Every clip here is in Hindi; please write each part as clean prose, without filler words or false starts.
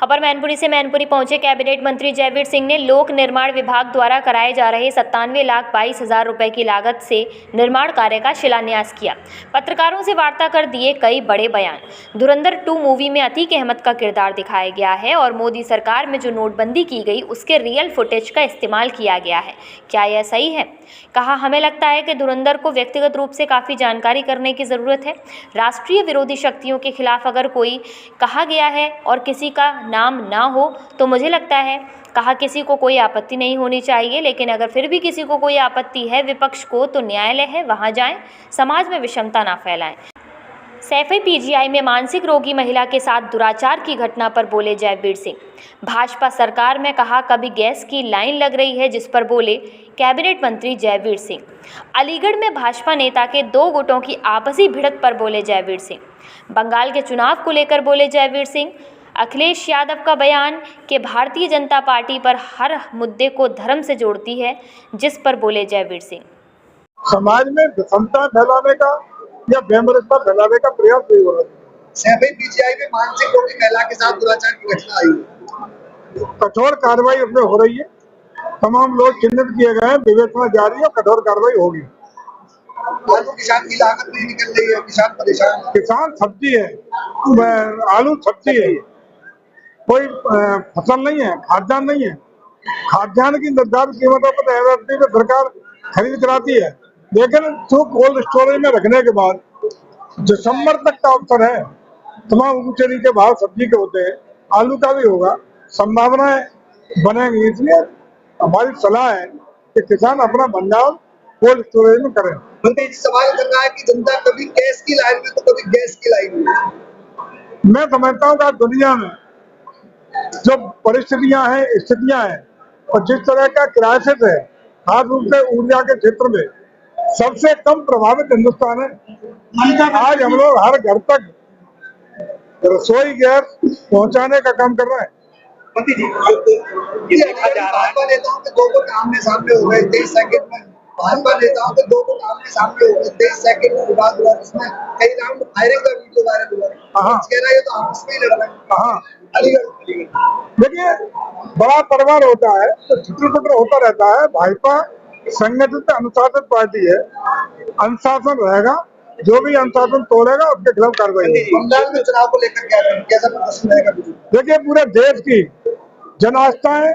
अपर मैनपुरी से मैनपुरी पहुंचे कैबिनेट मंत्री जयवीर सिंह ने लोक निर्माण विभाग द्वारा कराए जा रहे 97,22,000 रुपए की लागत से निर्माण कार्य का शिलान्यास किया। पत्रकारों से वार्ता कर दिए कई बड़े बयान। धुरंधर 2 मूवी में अतीक अहमद का किरदार दिखाया गया है और मोदी सरकार में जो नोटबंदी की गई उसके रियल फुटेज का इस्तेमाल किया गया है। क्या यह सही है? कहा, हमें लगता है कि धुरंधर को व्यक्तिगत रूप से काफ़ी जानकारी करने की ज़रूरत है। राष्ट्रीय विरोधी शक्तियों के खिलाफ अगर कोई कहा गया है और किसी का नाम ना हो तो मुझे लगता है, कहा, किसी को कोई आपत्ति नहीं होनी चाहिए, लेकिन अगर फिर भी किसी को कोई आपत्ति है विपक्ष को तो न्यायालय है, वहाँ जाएं, समाज में विषमता ना फैलाएं। सैफई पीजीआई में मानसिक रोगी महिला के साथ दुराचार की घटना पर बोले जयवीर सिंह। भाजपा सरकार में कहा कभी गैस की लाइन लग रही है, जिस पर बोले कैबिनेट मंत्री जयवीर सिंह। अलीगढ़ में भाजपा नेता के 2 गुटों की आपसी भिड़ंत पर बोले जयवीर सिंह। बंगाल के चुनाव को लेकर बोले जयवीर सिंह। अखिलेश यादव का बयान कि भारतीय जनता पार्टी पर हर मुद्दे को धर्म से जोड़ती है, जिस पर बोले जयवीर सिंह। समाज में विषमता फैलाने का या बेमरता फैलाने का प्रयास नहीं हो रहा है। सैफई पीजीआई में मानसिक रोगी महिला के साथ दुराचार की घटना आई। कठोर कार्रवाई उसमें हो रही है। तमाम लोग चिन्हित किए गए हैं, विवेचना जारी है, कठोर कार्रवाई होगी। आलू किसान की लागत नहीं निकल रही है, किसान परेशान है। किसान सब्जी है, आलू सब्जी है, कोई फसल नहीं है, खाद्यान्न नहीं है। खाद्यान्न की निर्धारित कीमतों पर एमएसपी में सरकार खरीद कराती है, लेकिन तो कोल्ड स्टोरेज में रखने के बाद दिसंबर तक का अवसर है। तमाम ऊंचे नीचे भाव सब्जी के होते हैं, आलू का भी होगा, संभावनाएं बनेंगी। इसलिए हमारी सलाह है कि किसान अपना भंडार कोल्ड स्टोरेज में करें। मंत्री जी सवाल कर रहा है कि जनता कभी गैस की लाइन में तो कभी गैस की लाइन में। मैं समझता हूँ कि दुनिया में जो परिस्थितियां हैं, स्थितियां हैं और जिस तरह का क्राइसिस है, खास रूप से ऊर्जा के क्षेत्र में सबसे कम प्रभावित हिंदुस्तान है। आज हम लोग हर घर तक रसोई गैस पहुंचाने का काम कर रहे हैं। मंत्री जी भाजपा नेताओं के 2 गुट आमने सामने हो गए 23 सेकंड में। भाजपा नेताओं के 2 गुट आमने सामने हो गए 23 सेकंड में विवाद हुआ, जिसमें कई राउंड फायरिंग का वीडियो वायरल हुआ। कह रहा है तो आपस में ही लड़ रहे हैं। अलीगढ़ देखिए, बड़ा परिवार होता है तो छुट्टी होता रहता है। भाजपा संगठित अनुशासित पार्टी है, अनुशासन रहेगा, जो भी अनुशासन तोड़ेगा उसके खिलाफ कार्रवाई होगी। बंगाल में चुनाव को लेकर कैसा प्रदर्शन रहेगा? देखिए, पूरे देश की जन आस्थाएं,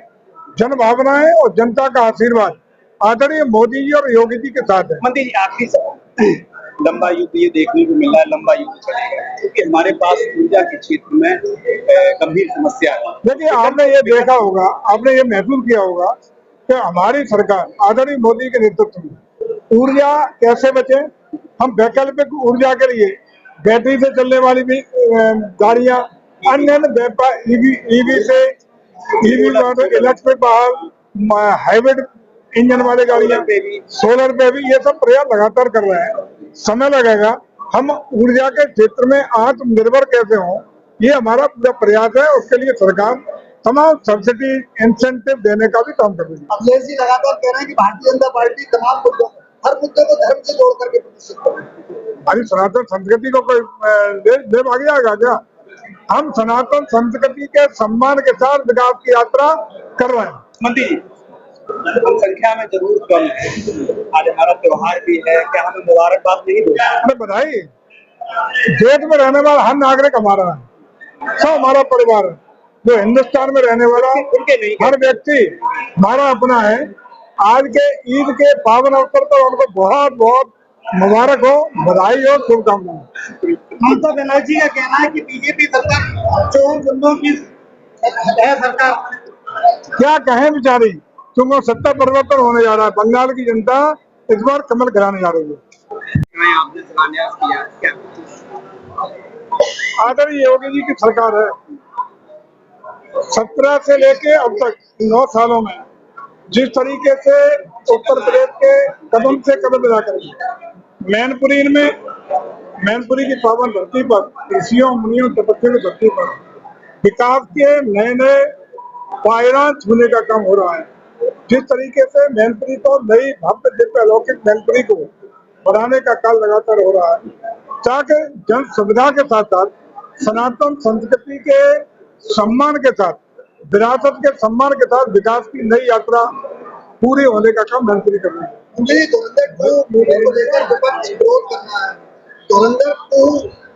जन भावनाएं और जनता का आशीर्वाद आदरणीय मोदी जी और योगी जी के साथ है। मंत्री जी आखिरी सवाल, लंबा युद्ध ये देखने को मिल रहा है, लंबा युद्ध चलेगा क्योंकि हमारे पास ऊर्जा के क्षेत्र में गंभीर समस्या है। देखिए, आपने ये देखा होगा, आपने ये महसूस किया होगा कि हमारी सरकार आदरणीय मोदी के नेतृत्व में ऊर्जा कैसे बचे। हम वैकल्पिक ऊर्जा के लिए बैटरी से चलने वाली भी गाड़ियां, अन्य ईवी से इलेक्ट्रिक वाहन, हाइब्रिड इंजन वाले गाड़ियां, सोलर पे भी, ये सब प्रयास लगातार कर रहे हैं। समय लगेगा। हम ऊर्जा के क्षेत्र में आत्मनिर्भर कैसे हों, ये हमारा पूरा प्रयास है। उसके लिए सरकार तमाम सब्सिडी इंसेंटिव देने का भी काम कर रही है। अखिलेश जी लगातार कह रहे हैं कि भारतीय जनता पार्टी तमाम मुद्दों, हर मुद्दे को धर्म से जोड़ करके प्रदर्शित कर रही है। अरे सनातन संस्कृति को कोई दे भाग जाएगा क्या? हम सनातन संस्कृति के सम्मान के साथ विकास की यात्रा कर रहे हैं। मंत्री जी, हम संख्या में जरूर कम है, आज हमारा त्योहार भी है, क्या हमें मुबारकबाद नहीं दूंगा? अरे बधाई। देश में रहने वाला हर नागरिक हमारा है, सब हमारा परिवार है। जो हिंदुस्तान में रहने वाला हर व्यक्ति हमारा अपना है। आज के ईद के पावन अवसर पर उनको बहुत बहुत मुबारक हो, बधाई हो, शुभकामनाएं। ममता बनर्जी का कहना है कि बीजेपी सरकार चोर गुंडों की है सरकार। क्या कहें बेचारी, क्योंकि सत्ता परिवर्तन होने जा रहा है। बंगाल की जनता इस बार कमल गिराने जा रही है। आपने शिलान्यास किया क्या? आदरणीय योगी जी की सरकार है। 17 से लेके अब तक 9 सालों में जिस तरीके से उत्तर प्रदेश के कदम से कदम मिलाकर मैनपुरी की पावन धरती पर, ऋषियों मुनियों तपस्या की धरती पर विकास के नए नए पायदान छूने का काम हो रहा है। जिस तरीके से मैनपुरी को नई भव्य दिव्य अलौकिक मैनपुरी को बढ़ाने का कार्य लगातार हो रहा है, ताकि जन सुविधा के साथ साथ सनातन संस्कृति के सम्मान के साथ, विरासत के सम्मान के साथ विकास की नई यात्रा पूरी होने का काम मंत्री कर रहे हैं। मुझे धुरंधर 2 मूवी को लेकर विपक्ष विरोध कर रहा है। धुरंधर 2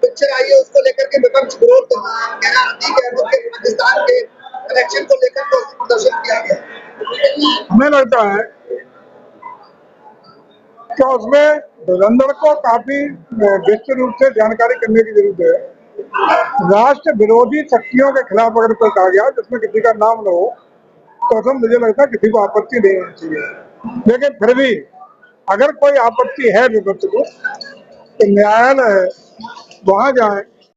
पिक्चर आई है, उसको लेकर के विपक्ष विरोध कर रहा है। कह रहा है अतीक अहमद के पाकिस्तान के कनेक्शन को लेकर तो प्रदर्शन किया गया। हमें लगता है कि उसमें धुरंधर को काफी विस्तृत रूप से जानकारी करने की जरूरत है। राष्ट्र विरोधी शक्तियों के खिलाफ अगर कोई कहा गया जिसमें किसी का नाम न हो तो उसमें मुझे लगता है किसी को आपत्ति नहीं होनी चाहिए, लेकिन फिर भी अगर कोई आपत्ति है विपक्ष को तो न्यायालय है, वहां जाए,